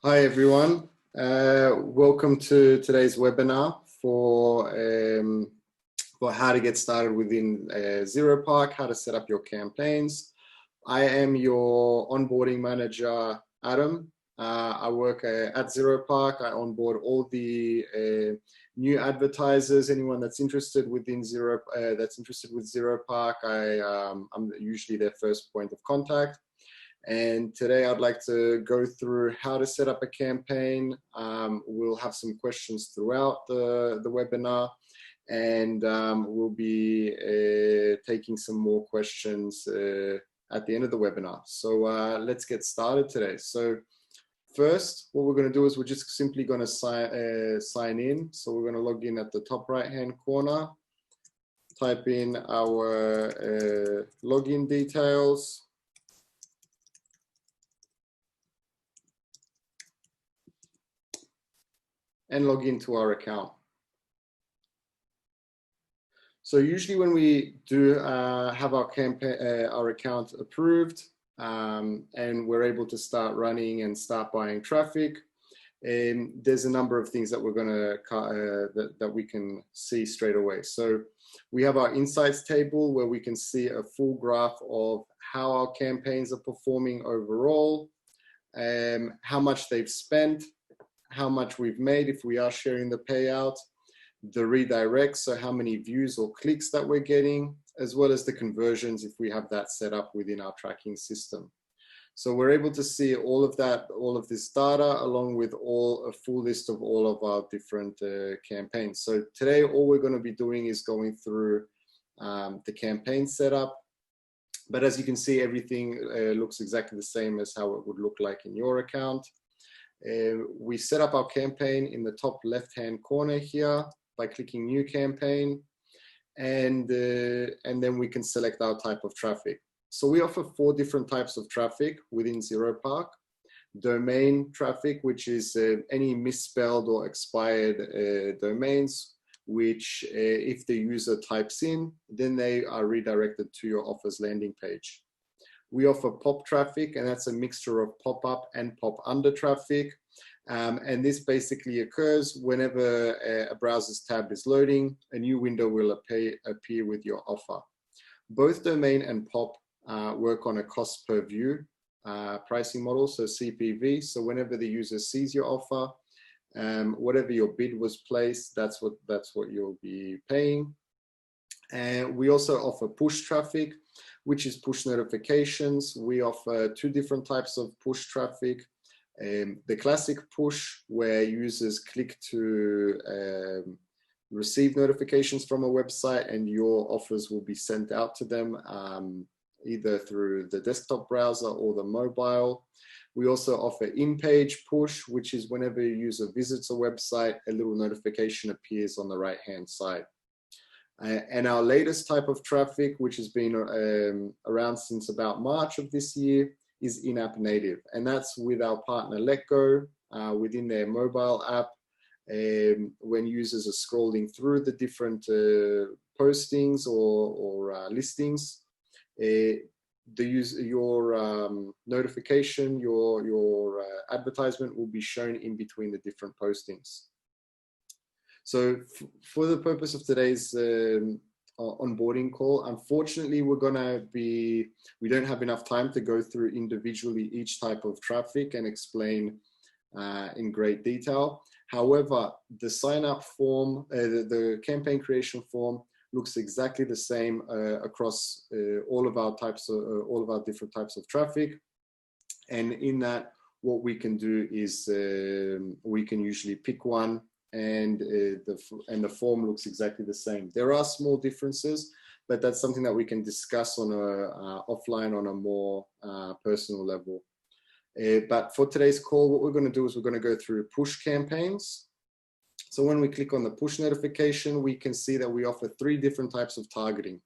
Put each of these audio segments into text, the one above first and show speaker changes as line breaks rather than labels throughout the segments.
Hi everyone, welcome to today's webinar for how to get started within Zeropark, how to set up your campaigns. I am your onboarding manager, Adam. I work at Zeropark. I onboard all the new advertisers, anyone that's interested within that's interested with Zeropark. I'm usually their first point of contact. And today I'd like to go through how to set up a campaign. We'll have some questions throughout the webinar, and we'll be taking some more questions at the end of the webinar. So let's get started today. So first, what we're going to do is we're just simply going to sign in. So we're going to log in at the top right-hand corner, type in our login details, and log into our account. So usually when we do have our campaign, our account approved, and we're able to start running and start buying traffic, there's a number of things that we're going to that we can see straight away. So we have our insights table where we can see a full graph of how our campaigns are performing overall, how much they've spent, how much we've made if we are sharing the payout, the redirects, so how many views or clicks that we're getting, as well as the conversions if we have that set up within our tracking system. So we're able to see all of that, all of this data, along with a full list of all of our different campaigns. So today, all we're going to be doing is going through the campaign setup. But as you can see, everything looks exactly the same as how it would look like in your account. We set up our campaign in the top left-hand corner here by clicking New Campaign, and then we can select our type of traffic. So we offer 4 different types of traffic within Zeropark. Domain traffic, which is any misspelled or expired domains, which if the user types in, then they are redirected to your offer's landing page. We offer pop traffic, and that's a mixture of pop-up and pop-under traffic. And this basically occurs whenever a browser's tab is loading, a new window will appear with your offer. Both domain and pop work on a cost per view pricing model, so CPV. So whenever the user sees your offer, whatever your bid was placed, that's what you'll be paying. And we also offer push traffic, which is push notifications. We offer 2 different types of push traffic. The classic push, where users click to receive notifications from a website, and your offers will be sent out to them either through the desktop browser or the mobile. We also offer in-page push, which is whenever a user visits a website, a little notification appears on the right-hand side. And our latest type of traffic, which has been around since about March of this year, is in-app native. And that's with our partner Letgo within their mobile app. When users are scrolling through the different postings or listings, your notification, your advertisement will be shown in between the different postings. So for the purpose of today's onboarding call, unfortunately, we don't have enough time to go through individually each type of traffic and explain in great detail. However, the sign up form, the campaign creation form looks exactly the same across all of our different types of traffic. And in that, what we can do is we can usually pick one, and the form looks exactly the same. There are small differences, but that's something that we can discuss on offline on a more personal level. But for today's call, what we're going to do is we're going to go through push campaigns. So when we click on the push notification, we can see that we offer 3 different types of targeting.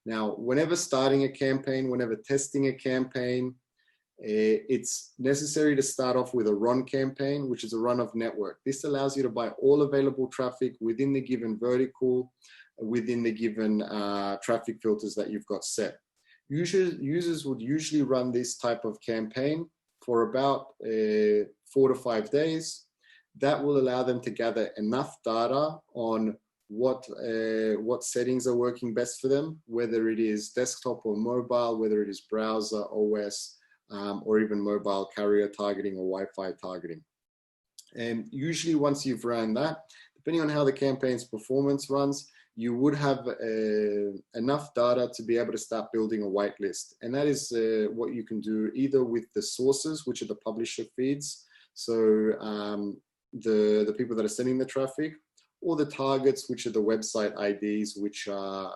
Now, whenever starting a campaign, whenever testing a campaign, it's necessary to start off with a run campaign, which is a run of network. This allows you to buy all available traffic within the given vertical, within the given traffic filters that you've got set. Users would usually run this type of campaign for about 4 to 5 days. That will allow them to gather enough data on what settings are working best for them, whether it is desktop or mobile, whether it is browser, OS, or even mobile carrier targeting or Wi-Fi targeting. And usually once you've run that, depending on how the campaign's performance runs, you would have enough data to be able to start building a whitelist. And that is what you can do either with the sources, which are the publisher feeds, so the people that are sending the traffic, or the targets, which are the website IDs, which are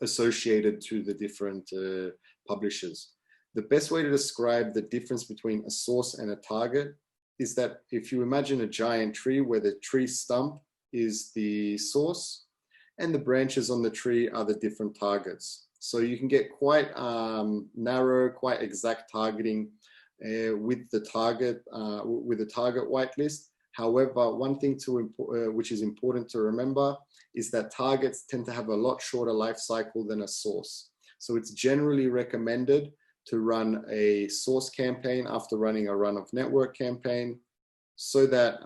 associated to the different publishers. The best way to describe the difference between a source and a target is that if you imagine a giant tree where the tree stump is the source and the branches on the tree are the different targets. So you can get quite narrow, quite exact targeting with the target whitelist. However, one thing which is important to remember is that targets tend to have a lot shorter life cycle than a source. So it's generally recommended to run a source campaign after running a run of network campaign, so that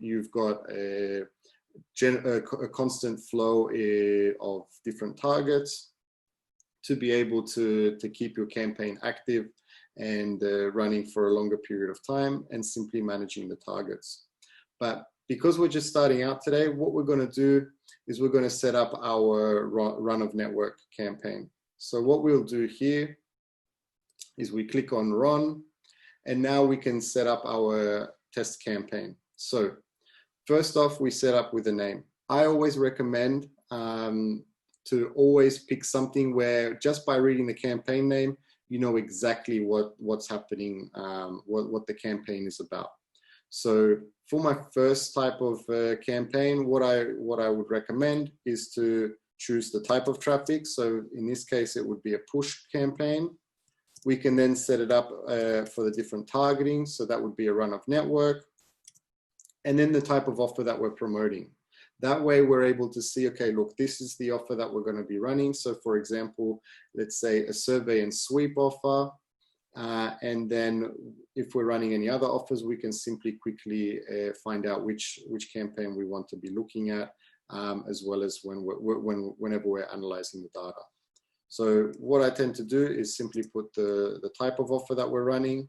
you've got a constant flow of different targets to be able to keep your campaign active and running for a longer period of time, and simply managing the targets. But because we're just starting out today, what we're going to do is we're going to set up our run of network campaign. So what we'll do here is we click on run, and now we can set up our test campaign. So first off, we set up with a name. I always recommend to always pick something where just by reading the campaign name, you know exactly what's happening, what the campaign is about. So for my first type of campaign, what I would recommend is to choose the type of traffic. So in this case, it would be a push campaign. We can then set it up for the different targeting. So that would be a run of network. And then the type of offer that we're promoting. That way we're able to see, okay, look, this is the offer that we're going to be running. So for example, let's say a survey and sweep offer. And then if we're running any other offers, we can simply quickly find out which campaign we want to be looking at, as well as whenever we're analyzing the data. So what I tend to do is simply put the type of offer that we're running,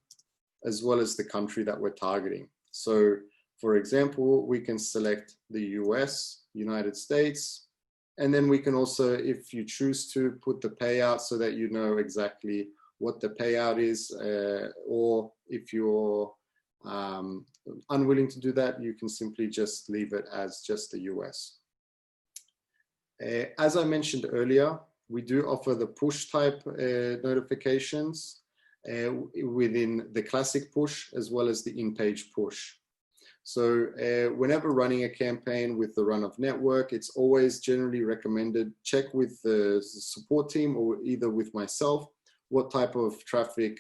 as well as the country that we're targeting. So for example, we can select the US, United States, and then we can also, if you choose to, put the payout so that you know exactly what the payout is, or if you're unwilling to do that, you can simply just leave it as just the US. As I mentioned earlier, we do offer the push type notifications within the classic push, as well as the in-page push. So whenever running a campaign with the run of network, it's always generally recommended check with the support team or either with myself what type of traffic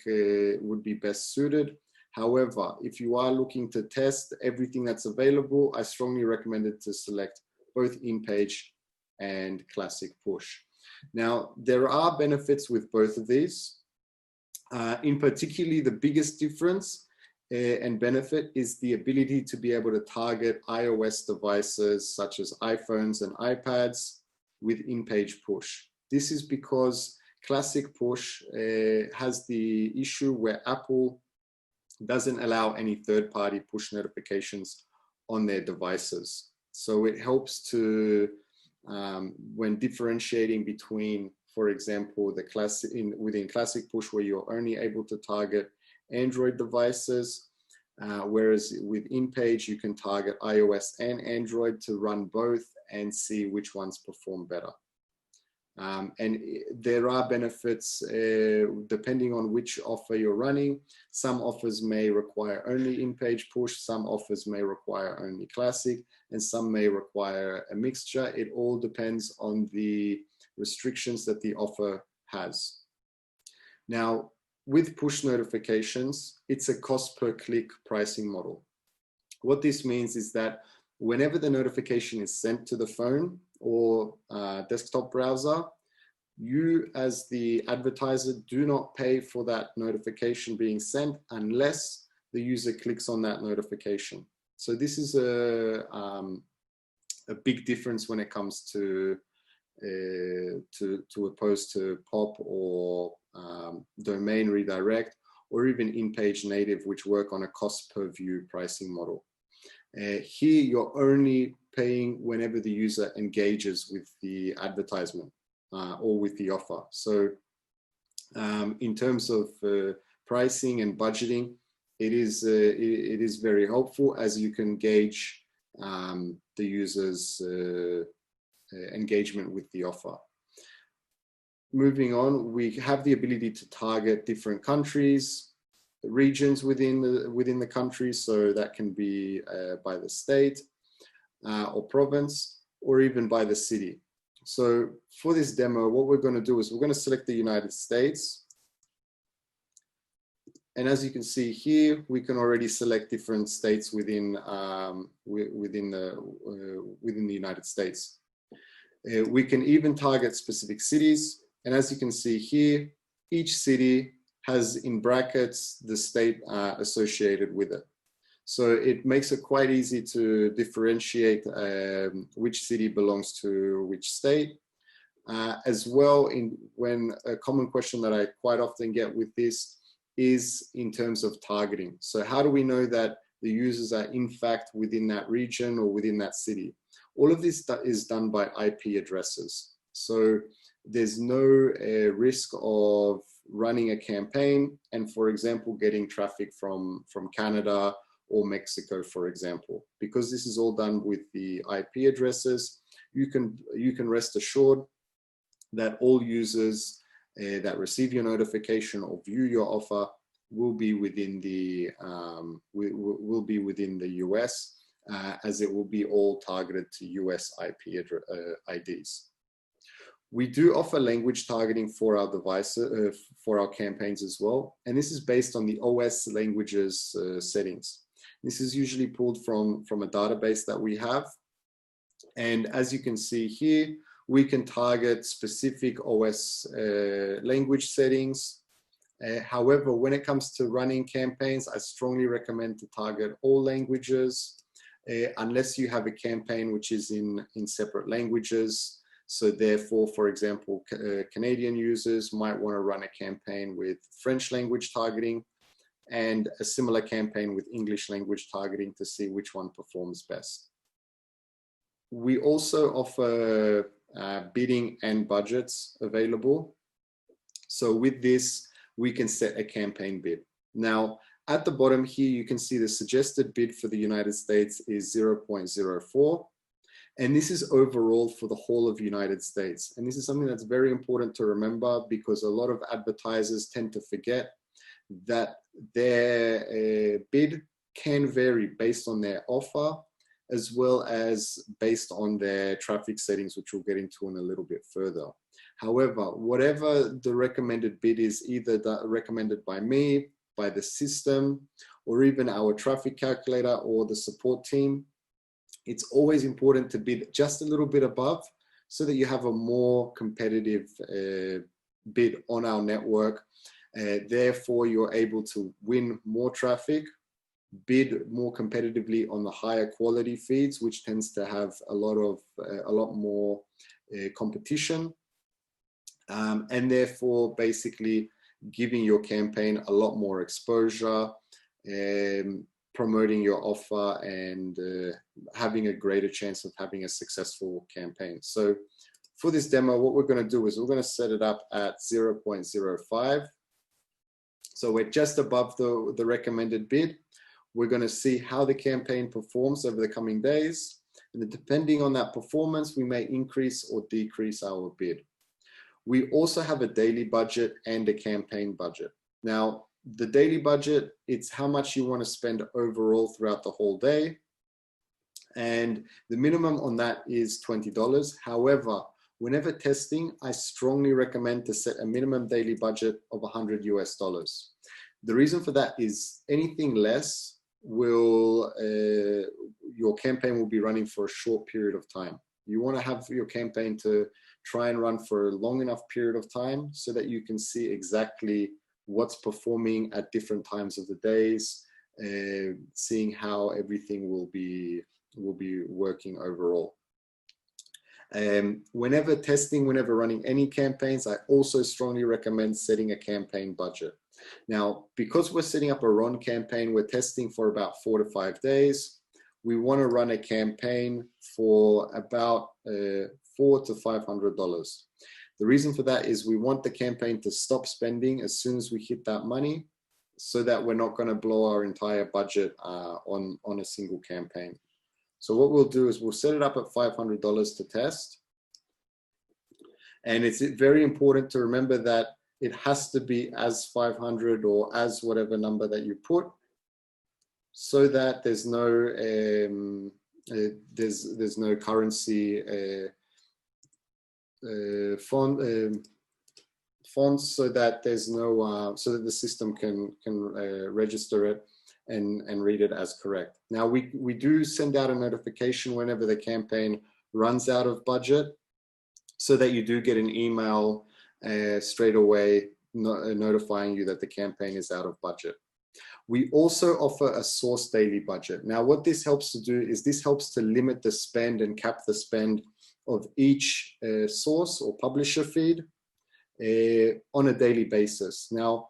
would be best suited. However, if you are looking to test everything that's available, I strongly recommend it to select both in-page and classic push. Now, there are benefits with both of these. In particularly, the biggest difference and benefit is the ability to be able to target iOS devices such as iPhones and iPads with in-page push. This is because classic push has the issue where Apple doesn't allow any third-party push notifications on their devices. So it helps to, when differentiating between, for example, the within classic push where you're only able to target Android devices, whereas with in-page you can target iOS and Android to run both and see which ones perform better. And there are benefits depending on which offer you're running. Some offers may require only in-page push, some offers may require only classic, and some may require a mixture. It all depends on the restrictions that the offer has. Now, with push notifications, it's a cost per click pricing model. What this means is that whenever the notification is sent to the phone or desktop browser, you as the advertiser do not pay for that notification being sent unless the user clicks on that notification. So this is a big difference when it comes to opposed to POP or domain redirect, or even in-page native, which work on a cost per view pricing model. Here, you're only paying whenever the user engages with the advertisement or with the offer. So in terms of pricing and budgeting, it is very helpful, as you can gauge the user's engagement with the offer. Moving on, we have the ability to target different countries, regions within the country, so that can be by the state or province, or even by the city. So for this demo, what we're going to do is we're going to select the United States. And as you can see here, we can already select different states within the United States. We can even target specific cities. And as you can see here, each city has in brackets the state associated with it. So it makes it quite easy to differentiate which city belongs to which state. As well, when a common question that I quite often get with this is in terms of targeting. So how do we know that the users are in fact within that region or within that city? All of this is done by IP addresses. So there's no risk of running a campaign and, for example, getting traffic from Canada or Mexico, for example. Because this is all done with the IP addresses, you can rest assured that all users that receive your notification or view your offer will be within the US, as it will be all targeted to US IP IDs. We do offer language targeting for our devices, for our campaigns as well, and this is based on the OS languages settings. This is usually pulled from a database that we have, and as you can see here, we can target specific OS language settings. However, when it comes to running campaigns, I strongly recommend to target all languages, unless you have a campaign which is in separate languages. So therefore, for example, Canadian users might want to run a campaign with French language targeting and a similar campaign with English language targeting to see which one performs best. We also offer bidding and budgets available. So with this, we can set a campaign bid. Now, at the bottom here, you can see the suggested bid for the United States is 0.04. And this is overall for the whole of the United States. And this is something that's very important to remember, because a lot of advertisers tend to forget that their bid can vary based on their offer, as well as based on their traffic settings, which we'll get into in a little bit further. However, whatever the recommended bid is, either recommended by me, by the system, or even our traffic calculator or the support team, it's always important to bid just a little bit above, so that you have a more competitive bid on our network. Therefore, you're able to win more traffic, bid more competitively on the higher quality feeds, which tends to have a lot more competition, and therefore basically giving your campaign a lot more exposure, promoting your offer, and having a greater chance of having a successful campaign. So for this demo, what we're going to do is we're going to set it up at 0.05. So we're just above the recommended bid. We're going to see how the campaign performs over the coming days. And then depending on that performance, we may increase or decrease our bid. We also have a daily budget and a campaign budget. Now, the daily budget, it's how much you want to spend overall throughout the whole day. And the minimum on that is $20. However, whenever testing, I strongly recommend to set a minimum daily budget of $100 US. The reason for that is anything less will, your campaign will be running for a short period of time. You want to have your campaign to try and run for a long enough period of time so that you can see exactly what's performing at different times of the days, seeing how everything will be working overall. Whenever running any campaigns, I also strongly recommend setting a campaign budget. Now, because we're setting up a RON campaign, we're testing for about 4 to 5 days. We want to run a campaign for about $400 to $500. The reason for that is we want the campaign to stop spending as soon as we hit that money, so that we're not going to blow our entire budget on a single campaign. So what we'll do is we'll set it up at $500 to test. And it's very important to remember that it has to be as 500 or as whatever number that you put, so that there's no there's no currency fonts, so that there's no so that the system can register it and read it as correct. Now we do send out a notification whenever the campaign runs out of budget, so that you do get an email straight away notifying you that the campaign is out of budget. We also offer a source daily budget. Now what this helps to do is this helps to limit the spend and cap the spend of each source or publisher feed on a daily basis. Now,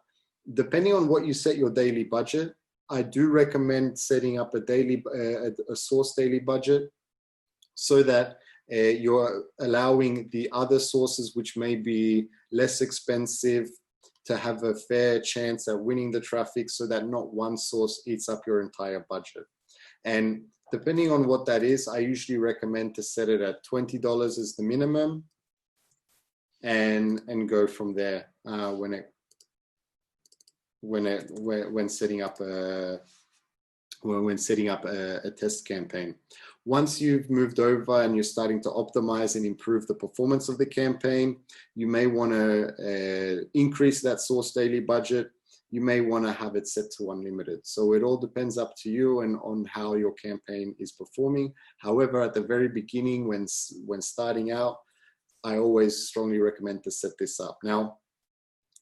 depending on what you set your daily budget, I do recommend setting up a source daily budget, so that you're allowing the other sources, which may be less expensive, to have a fair chance at winning the traffic, so that not one source eats up your entire budget. And depending on what that is, I usually recommend to set it at $20 as the minimum, and go from there when setting up a test campaign. Once you've moved over and you're starting to optimize and improve the performance of the campaign, you may want to increase that source daily budget. You may want to have it set to unlimited. So it all depends up to you and on how your campaign is performing. However, at the very beginning, when starting out, I always strongly recommend to set this up. Now,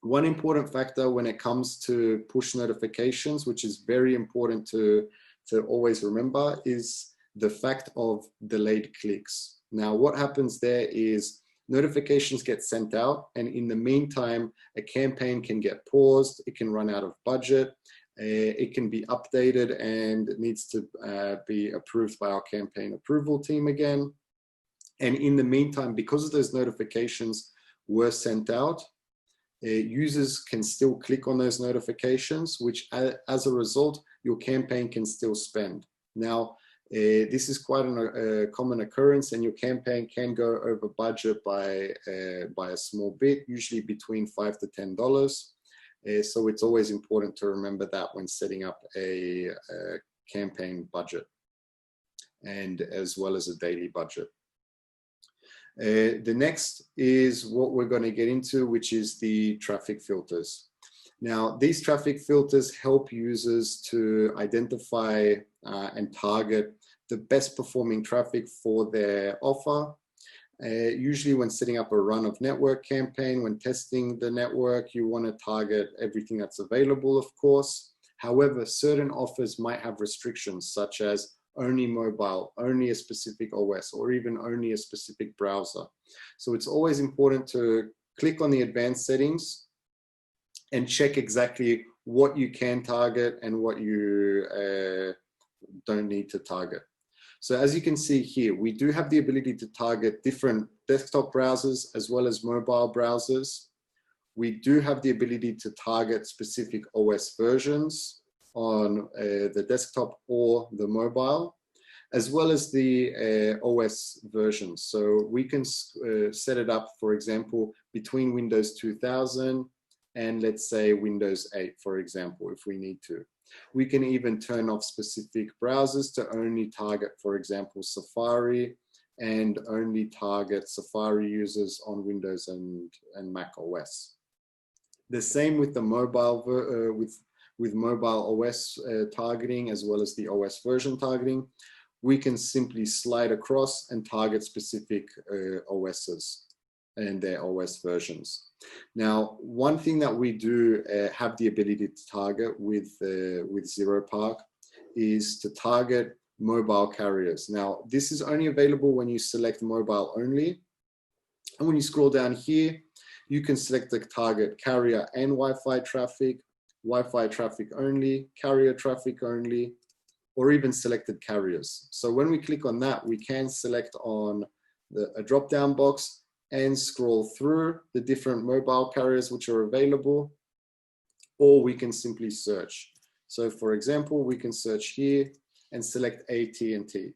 one important factor when it comes to push notifications, which is very important to always remember, is the fact of delayed clicks. Now, what happens there is notifications get sent out, and in the meantime, a campaign can get paused, it can run out of budget, it can be updated, and it needs to be approved by our campaign approval team again. And in the meantime, because those notifications were sent out, users can still click on those notifications, which as a result, your campaign can still spend. Now, this is quite a common occurrence, and your campaign can go over budget by a small bit, usually between $5 to $10. So it's always important to remember that when setting up a campaign budget, and as well as a daily budget. The next is what we're going to get into, which is the traffic filters. Now, these traffic filters help users to identify and target the best performing traffic for their offer. Usually when setting up a run of network campaign, when testing the network, you want to target everything that's available, of course. However, certain offers might have restrictions, such as only mobile, only a specific OS, or even only a specific browser. So it's always important to click on the advanced settings and check exactly what you can target and what you don't need to target. So as you can see here, we do have the ability to target different desktop browsers as well as mobile browsers. We do have the ability to target specific OS versions on the desktop or the mobile, as well as the OS versions. So we can set it up, for example, between Windows 2000 and let's say Windows 8, for example, if we need to. We can even turn off specific browsers to only target, for example, Safari, and only target Safari users on Windows and Mac OS. The same with the mobile, with mobile OS targeting, as well as the OS version targeting. We can simply slide across and target specific OSs. and their OS versions. Now, one thing that we do have the ability to target with Zeropark is to target mobile carriers. Now, this is only available when you select mobile only. And when you scroll down here, you can select the target carrier and Wi-Fi traffic only, carrier traffic only, or even selected carriers. So when we click on that, we can select on a drop-down box and scroll through the different mobile carriers which are available, or we can simply search. So for example, we can search here and select AT&T.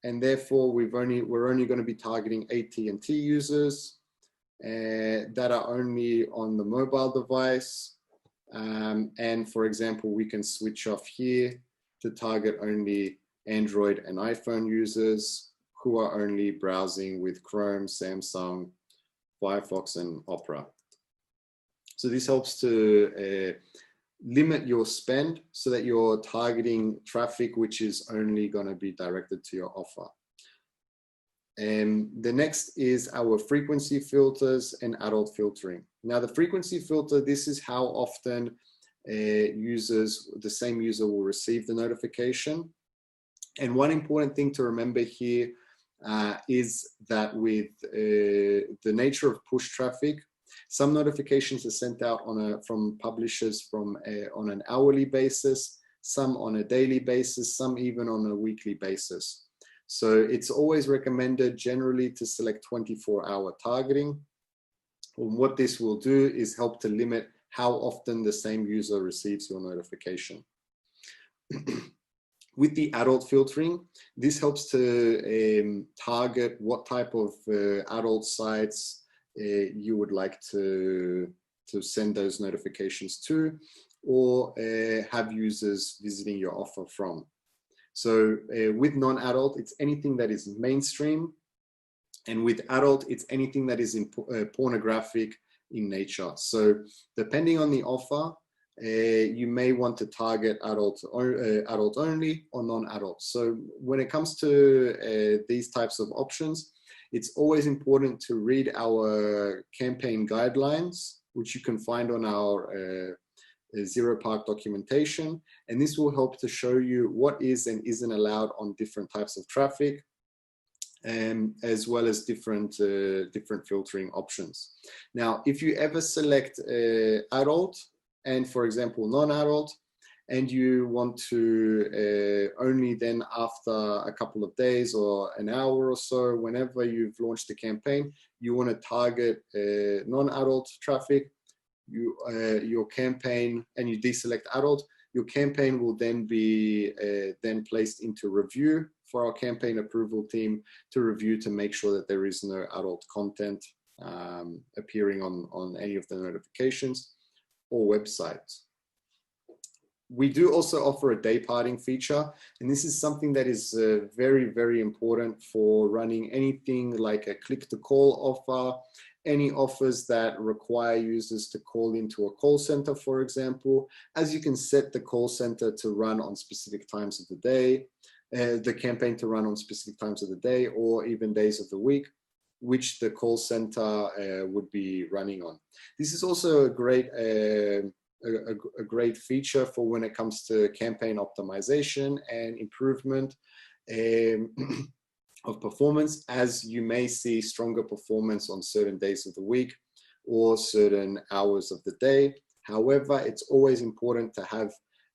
And therefore, we're only going to be targeting AT&T users that are only on the mobile device. And for example, we can switch off here to target only Android and iPhone users who are only browsing with Chrome, Samsung, Firefox, and Opera. So this helps to limit your spend so that you're targeting traffic which is only going to be directed to your offer. And the next is our frequency filters and adult filtering. Now the frequency filter, this is how often the same user will receive the notification. And one important thing to remember here is that with the nature of push traffic, some notifications are sent out from publishers on an hourly basis, some on a daily basis, some even on a weekly basis. So it's always recommended generally to select 24-hour targeting. And what this will do is help to limit how often the same user receives your notification. With the adult filtering, this helps to target what type of adult sites you would like to send those notifications to, or have users visiting your offer from. So with non-adult, it's anything that is mainstream, and with adult, it's anything that is pornographic in nature. So depending on the offer, you may want to target adult only or non-adult. So when it comes to these types of options, it's always important to read our campaign guidelines, which you can find on our Zeropark documentation. And this will help to show you what is and isn't allowed on different types of traffic, as well as different filtering options. Now, if you ever select adult and, for example, non-adult, and you want to only then after a couple of days or an hour or so, whenever you've launched the campaign, you want to target non-adult traffic, your campaign, and you deselect adult, your campaign will then be then placed into review for our campaign approval team to review to make sure that there is no adult content appearing on any of the notifications or websites. We do also offer a day parting feature, and this is something that is very, very important for running anything like a click to call offer, any offers that require users to call into a call center, for example, as you can set the call center to run on specific times of the day, the campaign to run on specific times of the day, or even days of the week, which the call center would be running on. This is also a great feature for when it comes to campaign optimization and improvement of performance, as you may see stronger performance on certain days of the week or certain hours of the day. However, it's always important to have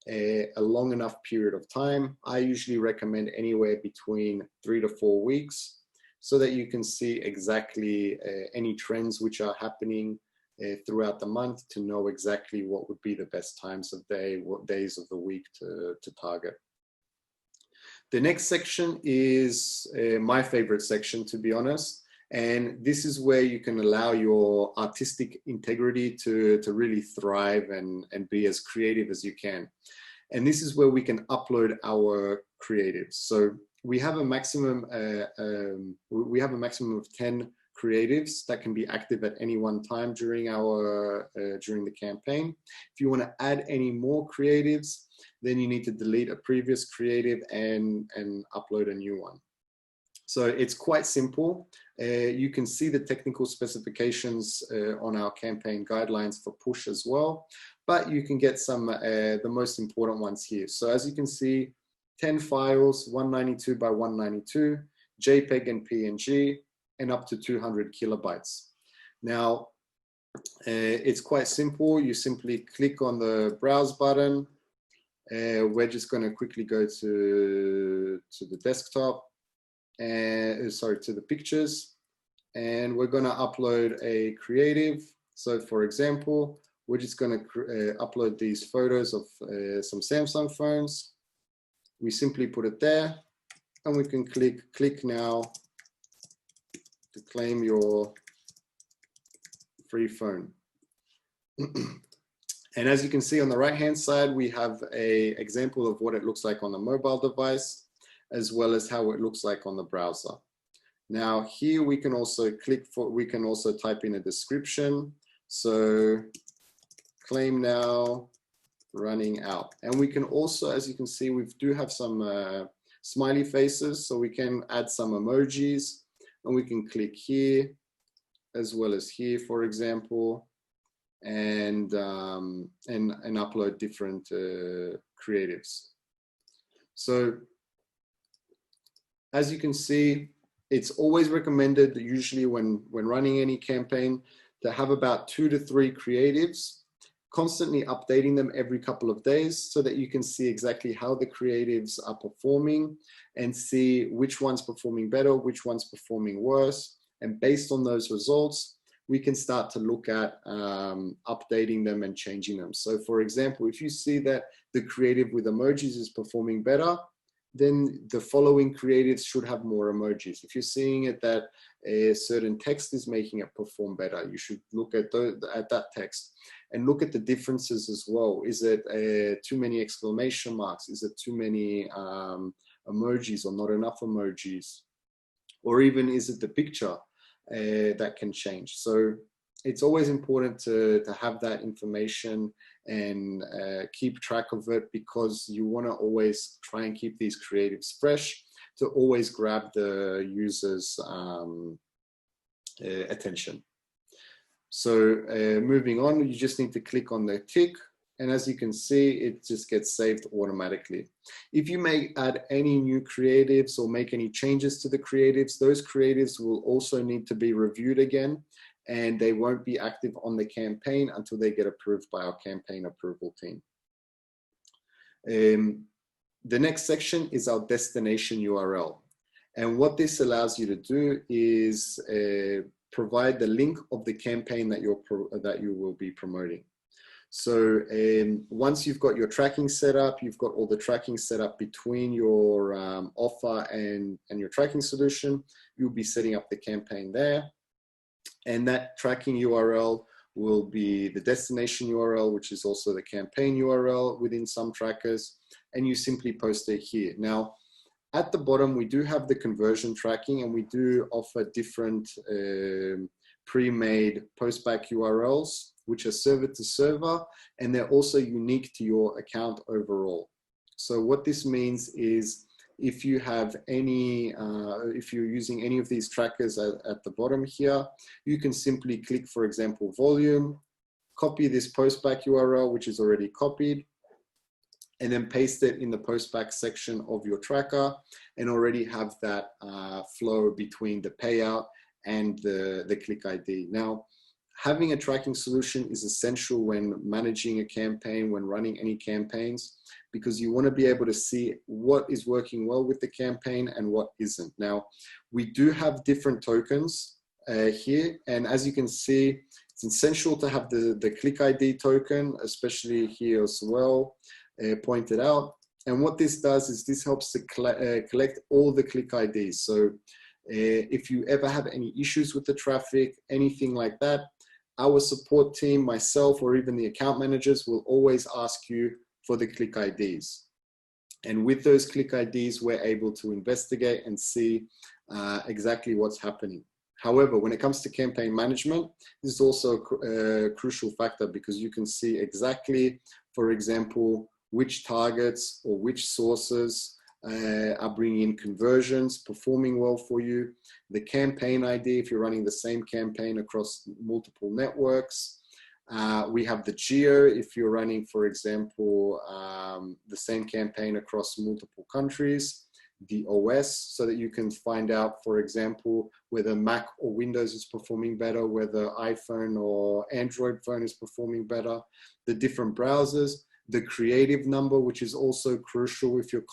a long enough period of time. I usually recommend anywhere between 3 to 4 weeks so that you can see exactly any trends which are happening throughout the month to know exactly what would be the best times of day, what days of the week to target. The next section is my favorite section, to be honest. And this is where you can allow your artistic integrity to really thrive and be as creative as you can. And this is where we can upload our creatives. So we have a maximum of 10 creatives that can be active at any one time during the campaign. If you want to add any more creatives, then you need to delete a previous creative and upload a new one. So it's quite simple. You can see the technical specifications on our campaign guidelines for push as well, but you can get some, the most important ones here. So as you can see, 10 files, 192 by 192, JPEG and PNG, and up to 200 kilobytes. Now, it's quite simple. You simply click on the browse button. We're just going to quickly go to the desktop, and to the pictures, and we're going to upload a creative. So for example, we're just going to upload these photos of some Samsung phones. We simply put it there, and we can click now to claim your free phone. And as you can see on the right hand side, we have an example of what it looks like on the mobile device, as well as how it looks like on the browser. Now here we can also we can also type in a description. So claim now, running out. And we can also, as you can see, we do have some smiley faces, so we can add some emojis, and we can click here as well as here, for example, and upload different creatives. So as you can see, it's always recommended, usually when running any campaign, to have about 2 to 3 creatives, constantly updating them every couple of days so that you can see exactly how the creatives are performing and see which one's performing better, which one's performing worse. And based on those results, we can start to look at updating them and changing them. So for example, if you see that the creative with emojis is performing better, then the following creatives should have more emojis. If you're seeing it that a certain text is making it perform better, you should look at that text and look at the differences as well. Is it too many exclamation marks? Is it too many emojis or not enough emojis? Or even is it the picture that can change? So it's always important to have that information and keep track of it, because you want to always try and keep these creatives fresh to always grab the user's attention. So moving on, you just need to click on the tick, and as you can see, it just gets saved automatically. If you may add any new creatives or make any changes to the creatives, those creatives will also need to be reviewed again, and they won't be active on the campaign until they get approved by our campaign approval team. The next section is our destination URL. And what this allows you to do is provide the link of the campaign that you will be promoting. So once you've got your tracking set up, you've got all the tracking set up between your offer and your tracking solution, you'll be setting up the campaign there. And that tracking URL will be the destination URL, which is also the campaign URL within some trackers, and you simply post it here. Now, at the bottom, we do have the conversion tracking, and we do offer different pre-made postback URLs, which are server to server, and they're also unique to your account overall. So what this means is, if you have any, if you're using any of these trackers at the bottom here, you can simply click, for example, volume, copy this postback URL, which is already copied, and then paste it in the postback section of your tracker, and already have that flow between the payout and the click ID. Now, having a tracking solution is essential when managing a campaign, when running any campaigns, because you want to be able to see what is working well with the campaign and what isn't. Now, we do have different tokens here, and as you can see, it's essential to have the click ID token, especially here as well, pointed out. And what this does is this helps to collect all the click IDs. So if you ever have any issues with the traffic, anything like that, our support team, myself, or even the account managers will always ask you for the click IDs. And with those click IDs, we're able to investigate and see exactly what's happening. However, when it comes to campaign management, this is also a crucial factor, because you can see exactly, for example, which targets or which sources are bringing in conversions, performing well for you. The campaign ID, if you're running the same campaign across multiple networks. We have the geo, if you're running, for example, the same campaign across multiple countries. The OS, so that you can find out, for example, whether Mac or Windows is performing better, whether iPhone or Android phone is performing better. The different browsers. The creative number, which is also crucial if you're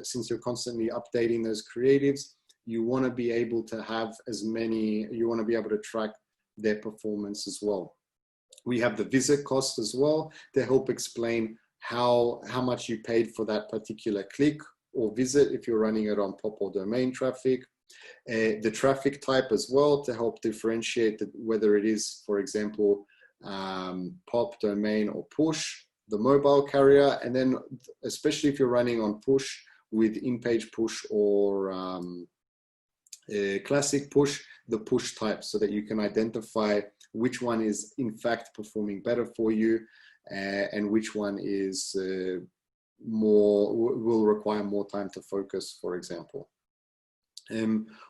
since you're constantly updating those creatives. You want to be able to have as many, you want to be able to track their performance as well. We have the visit cost as well to help explain how much you paid for that particular click or visit if you're running it on pop or domain traffic. The traffic type as well to help differentiate whether it is, for example, pop, domain, or push, the mobile carrier, and then especially if you're running on push with in-page push or classic push, the push type, so that you can identify which one is in fact performing better for you and which one is will require more time to focus, for example.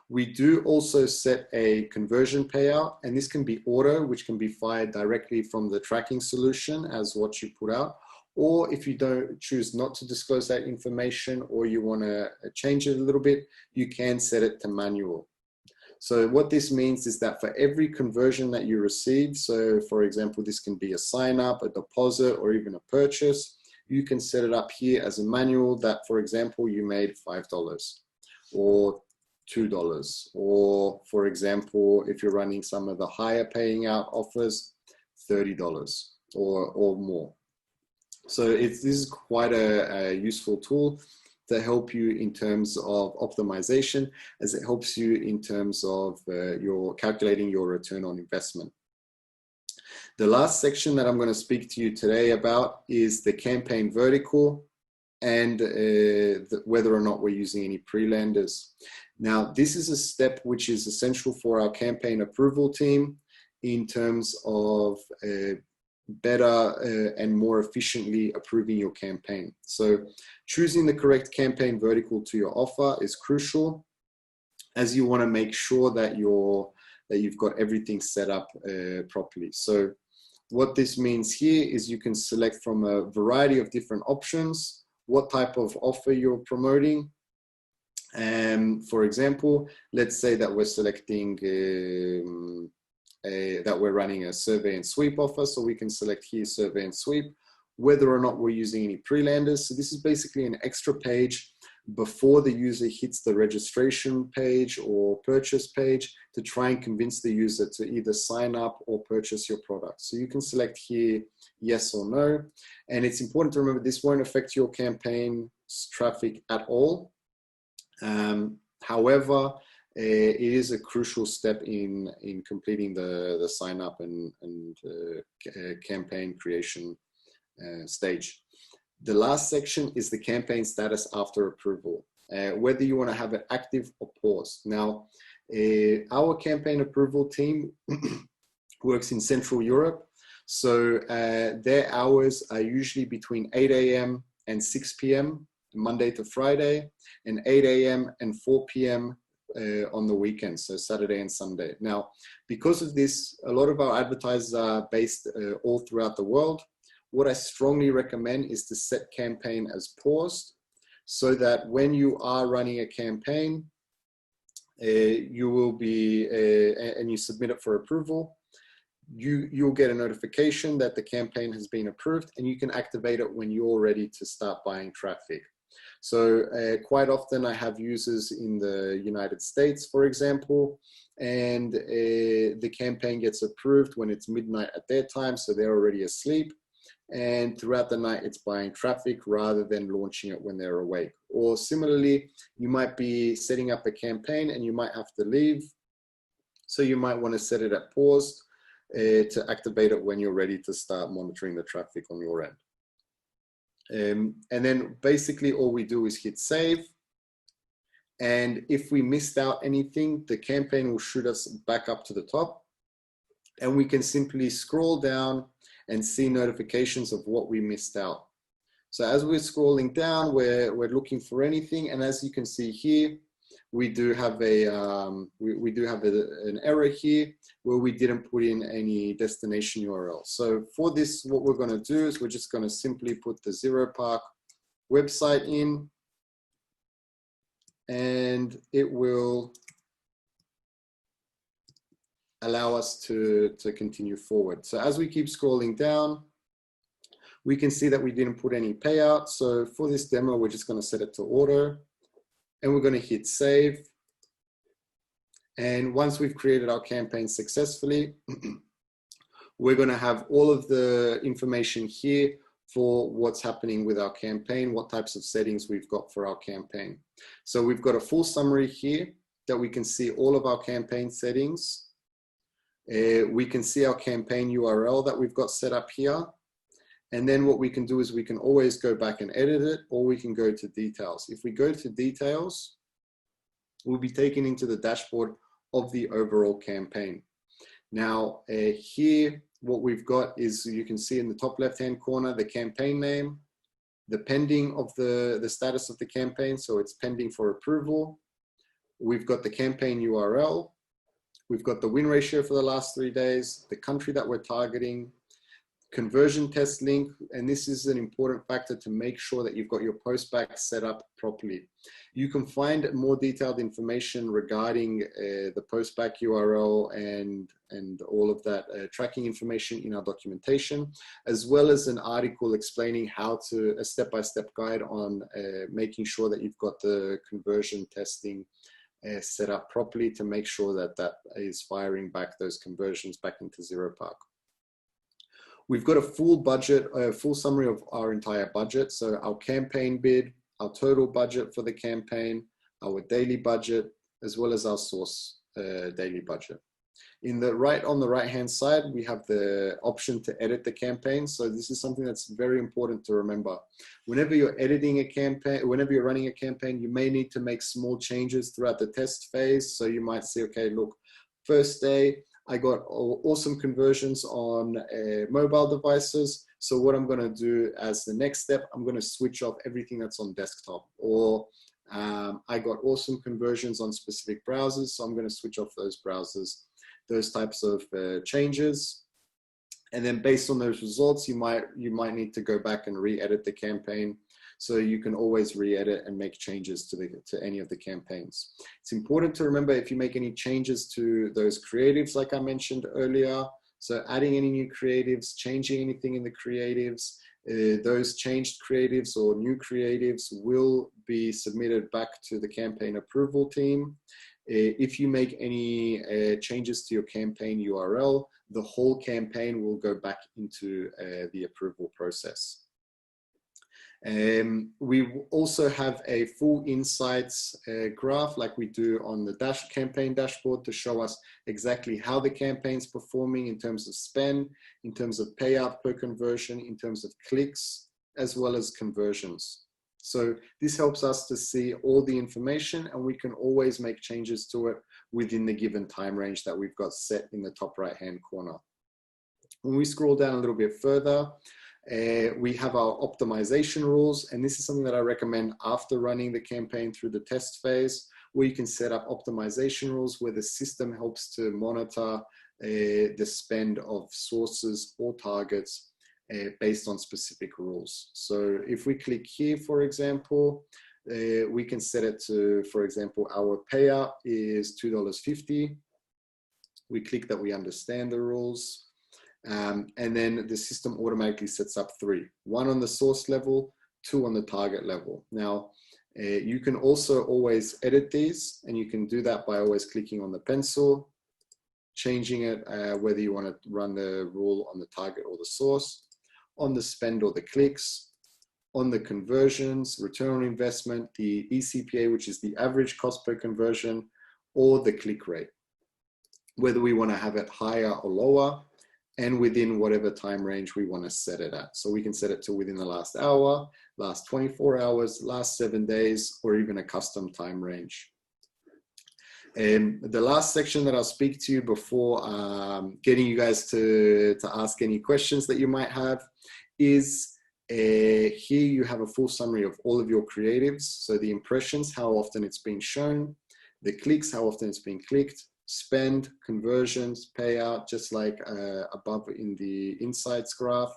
We do also set a conversion payout, and this can be auto, which can be fired directly from the tracking solution as what you put out. Or if you don't choose not to disclose that information, or you want to change it a little bit, you can set it to manual. So what this means is that for every conversion that you receive, so for example, this can be a sign up, a deposit, or even a purchase, you can set it up here as a manual that, for example, you made $5 or $2, or for example, if you're running some of the higher paying out offers, $30 or more. So this is quite a useful tool to help you in terms of optimization, as it helps you in terms of your calculating your return on investment. The last section that I'm going to speak to you today about is the campaign vertical and whether or not we're using any pre-landers. Now, this is a step which is essential for our campaign approval team in terms of better and more efficiently approving your campaign. So choosing the correct campaign vertical to your offer is crucial, as you want to make sure that you've got everything set up properly. So what this means here is you can select from a variety of different options what type of offer you're promoting. For example, let's say that we're selecting that we're running a survey and sweep offer, so we can select here survey and sweep, whether or not we're using any pre-landers. So this is basically an extra page before the user hits the registration page or purchase page to try and convince the user to either sign up or purchase your product. So you can select here yes or no, and it's important to remember this won't affect your campaign's traffic at all. However, it is a crucial step in completing the sign up and campaign creation stage. The last section is the campaign status after approval, whether you want to have it active or paused. Now, our campaign approval team works in Central Europe, so their hours are usually between 8 a.m. and 6 p.m. Monday to Friday, and 8 a.m. and 4 p.m. On the weekends, so Saturday and Sunday. Now, because of this, a lot of our advertisers are based all throughout the world. What I strongly recommend is to set campaign as paused, so that when you are running a campaign, you will be, and you submit it for approval, you'll get a notification that the campaign has been approved, and you can activate it when you're ready to start buying traffic. So quite often I have users in the United States, for example, and the campaign gets approved when it's midnight at their time, so they're already asleep. And throughout the night, it's buying traffic rather than launching it when they're awake. Or similarly, you might be setting up a campaign and you might have to leave. So you might want to set it at pause to activate it when you're ready to start monitoring the traffic on your end. And then basically all we do is hit save. And if we missed out anything, the campaign will shoot us back up to the top. And we can simply scroll down and see notifications of what we missed out. So as we're scrolling down, we're looking for anything, and as you can see here, we do have an error here where we didn't put in any destination URL. So for this, what we're going to do is we're just going to simply put the Zeropark website in, and it will allow us to continue forward. So as we keep scrolling down, we can see that we didn't put any payout. So for this demo, we're just going to set it to auto, and we're going to hit save. And once we've created our campaign successfully, we're going to have all of the information here for what's happening with our campaign, what types of settings we've got for our campaign. So we've got a full summary here that we can see all of our campaign settings. We can see our campaign URL that we've got set up here. And then what we can do is we can always go back and edit it, or we can go to details. If we go to details, we'll be taken into the dashboard of the overall campaign. Now here, what we've got is, you can see in the top left-hand corner, the campaign name, the pending of the status of the campaign. So it's pending for approval. We've got the campaign URL. We've got the win ratio for the last 3 days, the country that we're targeting, conversion test link, and this is an important factor to make sure that you've got your postback set up properly. You can find more detailed information regarding the postback URL and all of that tracking information in our documentation, as well as an article explaining how to, a step-by-step guide on making sure that you've got the conversion testing set up properly to make sure that that is firing back those conversions back into Zeropark. We've got a full budget, a full summary of our entire budget. So our campaign bid, our total budget for the campaign, our daily budget, as well as our source daily budget. On the right-hand side, we have the option to edit the campaign. So this is something that's very important to remember. Whenever you're editing a campaign, whenever you're running a campaign, you may need to make small changes throughout the test phase. So you might say, okay, look, first day, I got awesome conversions on mobile devices. So what I'm going to do as the next step, I'm going to switch off everything that's on desktop. Or I got awesome conversions on specific browsers, so I'm going to switch off those browsers. Those types of changes. And then based on those results, you might need to go back and re-edit the campaign. So you can always re-edit and make changes to any of the campaigns. It's important to remember, if you make any changes to those creatives, like I mentioned earlier, so adding any new creatives, changing anything in the creatives, those changed creatives or new creatives will be submitted back to the campaign approval team. If you make any changes to your campaign URL, the whole campaign will go back into the approval process. We also have a full insights graph like we do on the campaign dashboard to show us exactly how the campaign's performing in terms of spend, in terms of payout per conversion, in terms of clicks, as well as conversions. So this helps us to see all the information, and we can always make changes to it within the given time range that we've got set in the top right-hand corner. When we scroll down a little bit further, we have our optimization rules, and this is something that I recommend after running the campaign through the test phase, where you can set up optimization rules where the system helps to monitor the spend of sources or targets based on specific rules. So if we click here, for example, we can set it to, for example, our payout is $2.50. We click that we understand the rules. And then the system automatically sets up 3, 1 on the source level, 2 on the target level. Now, you can also always edit these, and you can do that by always clicking on the pencil, changing it, whether you want to run the rule on the target or the source, on the spend or the clicks, on the conversions, return on investment, the ECPA, which is the average cost per conversion, or the click rate, whether we want to have it higher or lower, and within whatever time range we want to set it at. So we can set it to within the last hour, last 24 hours, last 7 days, or even a custom time range. The last section that I'll speak to you before getting you guys to ask any questions that you might have is Here you have a full summary of all of your creatives. So the impressions, how often it's been shown, the clicks, how often it's been clicked, spend, conversions, payout, just like above in the insights graph.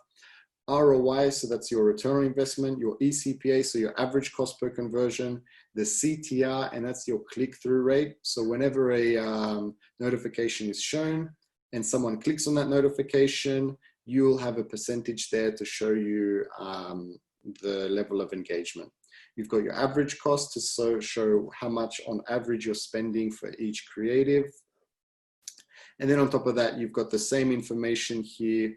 ROI, so that's your return on investment, your ECPA, so your average cost per conversion, the CTR, and that's your click-through rate. So whenever a notification is shown and someone clicks on that notification, you'll have a percentage there to show you the level of engagement. You've got your average cost to show how much on average you're spending for each creative. And then on top of that, you've got the same information here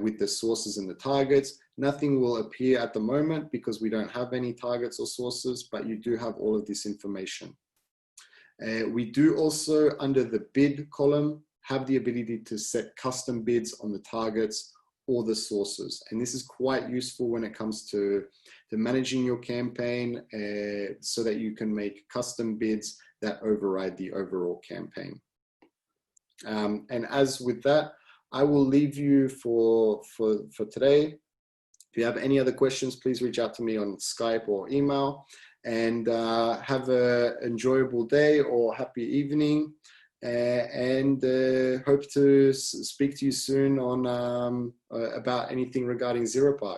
with the sources and the targets. Nothing will appear at the moment because we don't have any targets or sources, but you do have all of this information. We do also, under the bid column, have the ability to set custom bids on the targets or the sources. And this is quite useful when it comes to managing your campaign so that you can make custom bids that override the overall campaign. And as with that, I will leave you for today. If you have any other questions, please reach out to me on Skype or email, and have an enjoyable day or happy evening, and hope to speak to you soon on about anything regarding Zeropark.